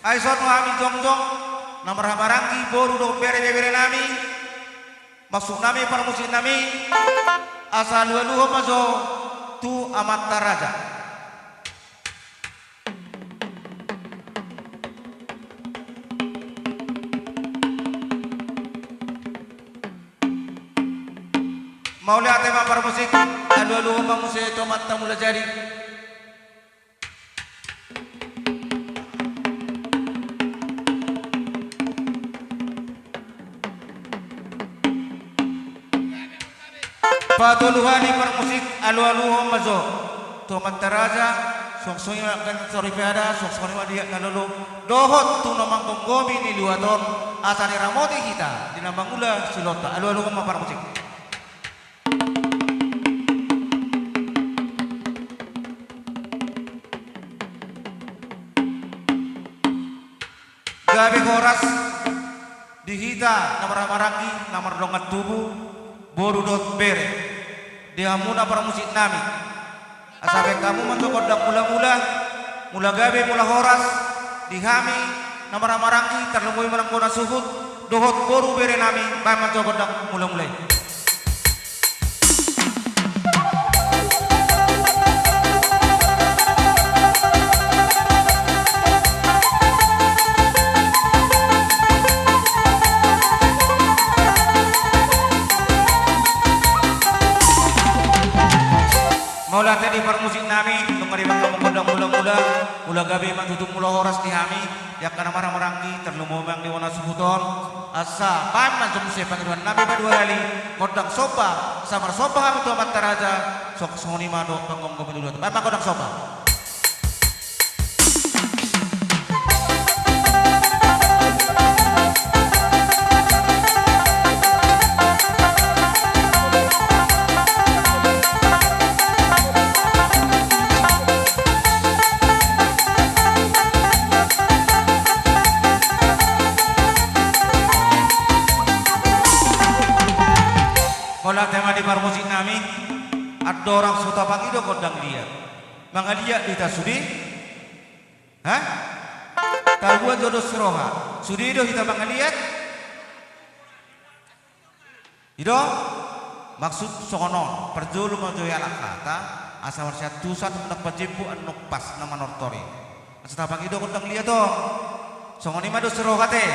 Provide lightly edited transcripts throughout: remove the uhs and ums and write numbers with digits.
Aison kami jongjong nomor hamarangki boru do bere nami masuk nami para musik nami asal luho mazo tu amat taraja. Mau lihat tema para musik luho musik itu mata mula jadi. Patuluhani per musik alu-alu mazo to mantaraja sok songi kan sorry pada sok songi dia nalulu dohot tu nomang tonggomi ni luaton asani ramoti kita di nambang ula silota alu-alu ma par musik gabi koras dihita nomor maraki nomor dongat tubuh boru dot bere dia muna para musik nami asabe kamu mencokot dak mula gabe mula horas dihami namara marangki terlembui menangkona suhut dohot boru bere nami bae mencokot dak mula Maulah tadi par musik nami lumari bangga mengkodang mula gabe mantutum mula horas dihami yak kana marang marangki terlumumang di wana subuton asa pan mancum se pangiruan nami badua kali kodang sopa samar sopa kami tu amat taraja sok soni mado penggong kopi dulu pan kodang sopa Kola tema di par musik nami ada orang suta pagi do kodang dia mangga dia dita sudi hah talgua jodoh seroha sudi do kita mangga lihat ido maksud sokono perjulu majoya kata asa warsia tusat mendak pajimpu anuk pas nama nortori suta pagi do kodang lihat dong songoni madu seroha teh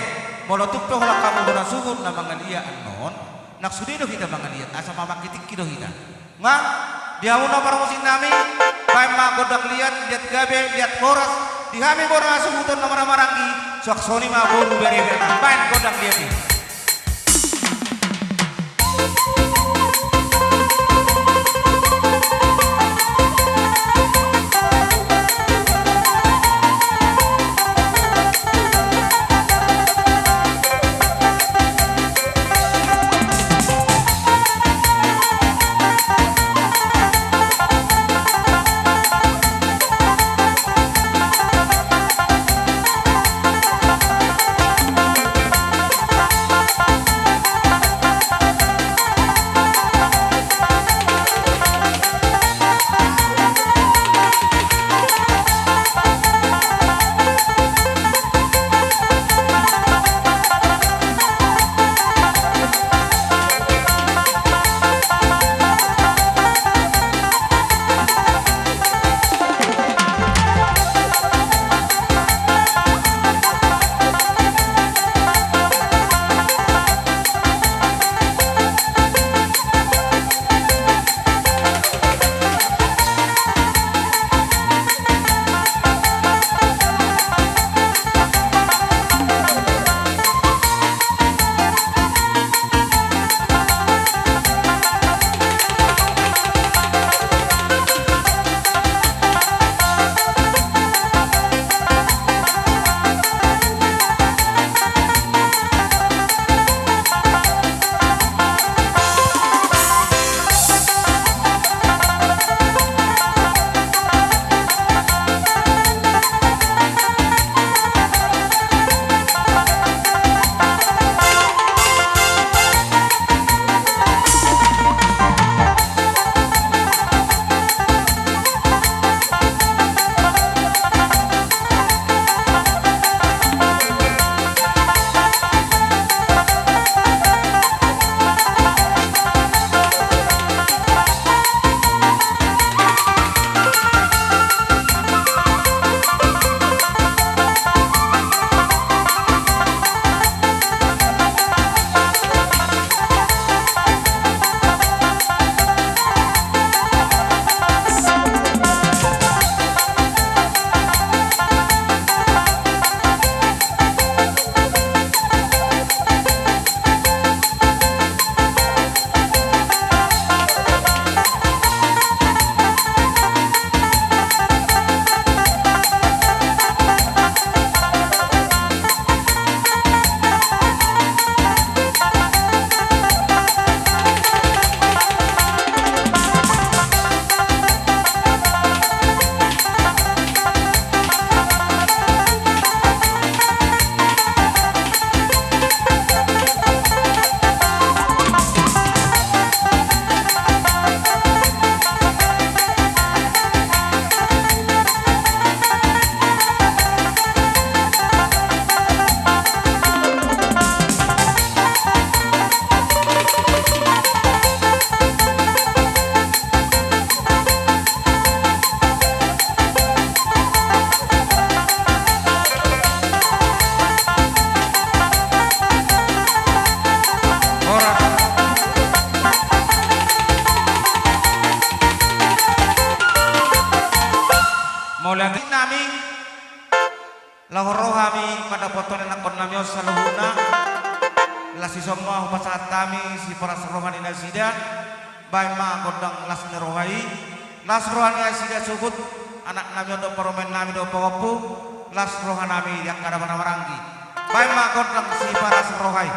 molotup to hola kamu guna suhut na mangga dia anon nak sudi do kita mangaliat asa mamak kitik kido kita nga dia una para musik nami bae ma godak liat gabe liat horas dihami borang asubuton namara maranggi sok soni ma boru bere bae godak liat ini Pangorohami pada potone nakon namyo saluhuna lasi semua upasahat kami si para rohani nasida baik ma godang las nerohai las rohani nasida sukut anak namyo do paromen nami do pawapu las rohanami yang kada mana maranggi baik ma godang si para rohai.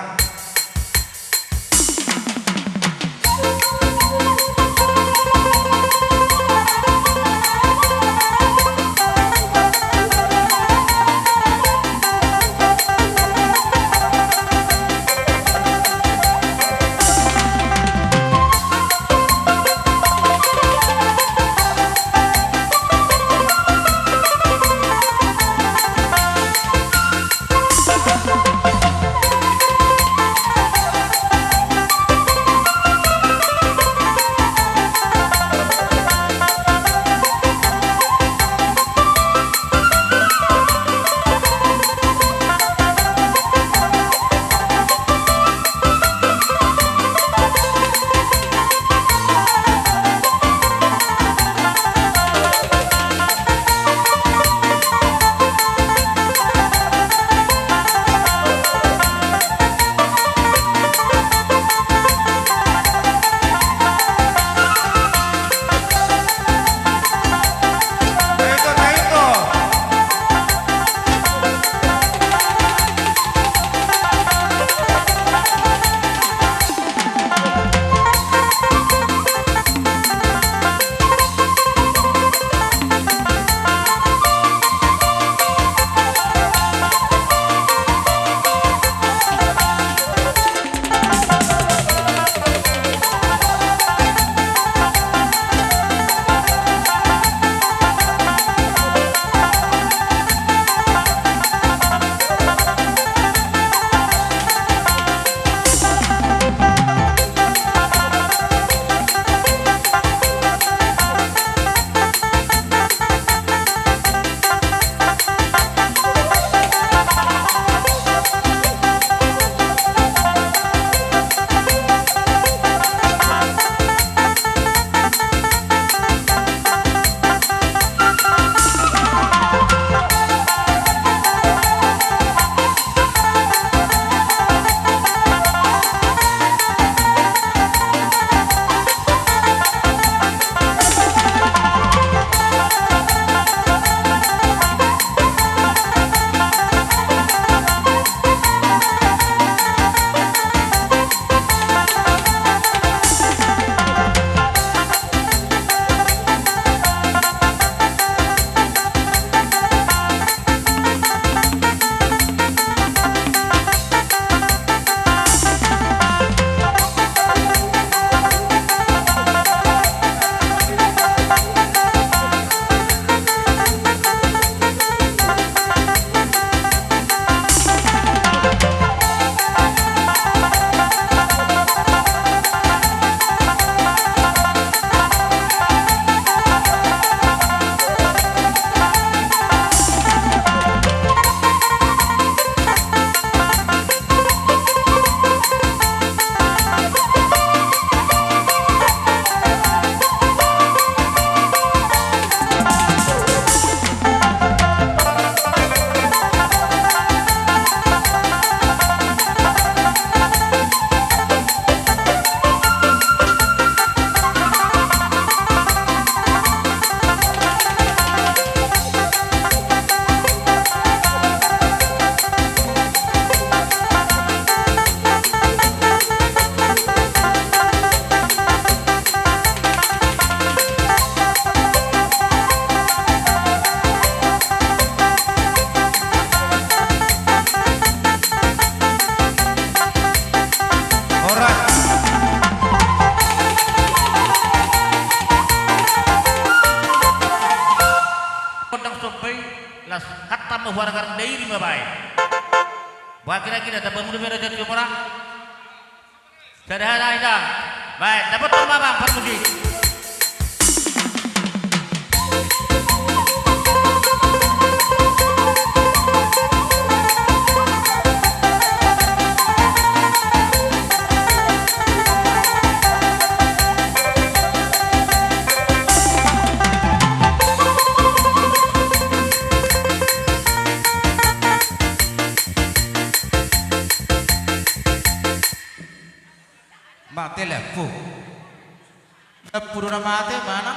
las hatta mo waragar dairi mabay wa kira-kira dapat mudah mereka cuma sederhana ida baik dapat mabang permuji. telepon. Puro na mate mana?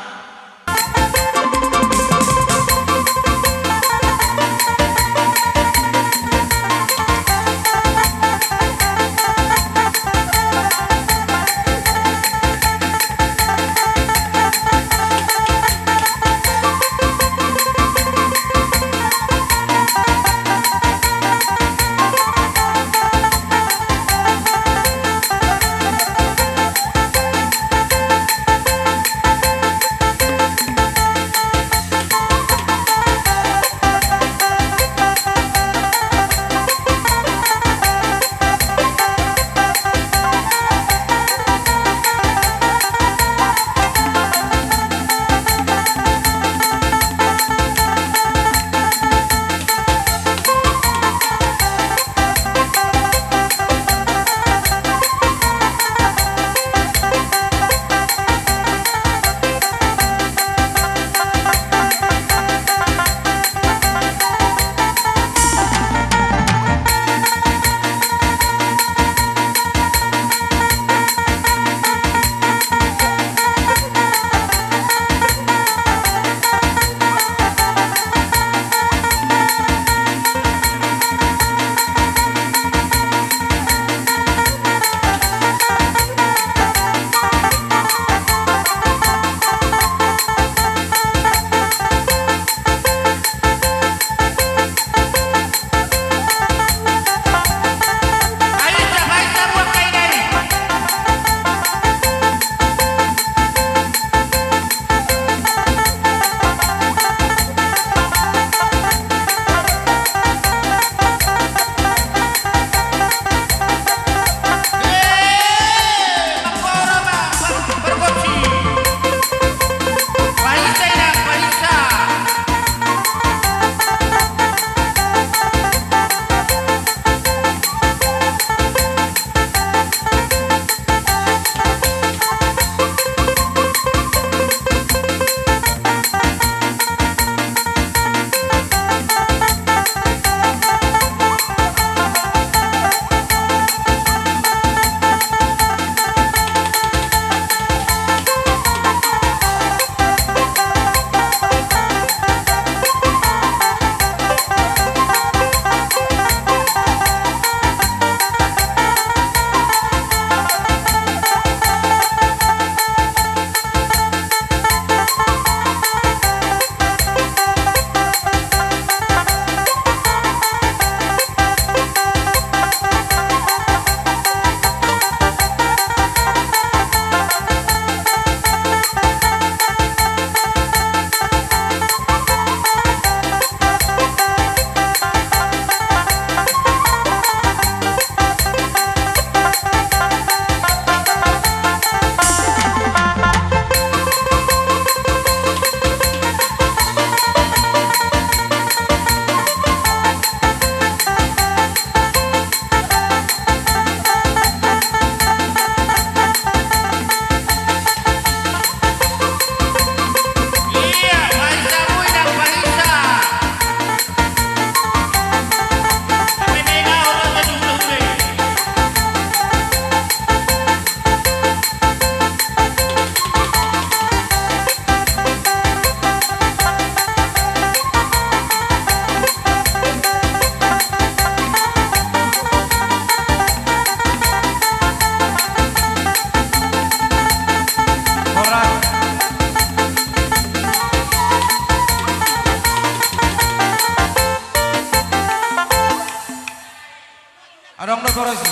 Adong dekorasi.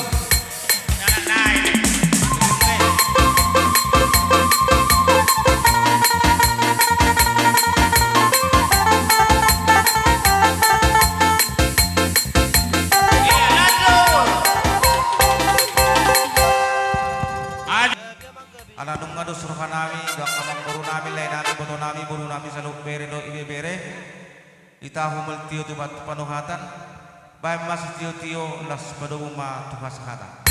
Nah, ini. Iya, lanjut. Aladong ngado suruhan nami, dak kamang buru nami, lain nami, boto nami, buru nami, saluk bere do ibe bere. Itahumul tiyo tubat panuhatan. Baik mas tio-tio las padung ma tukas kata.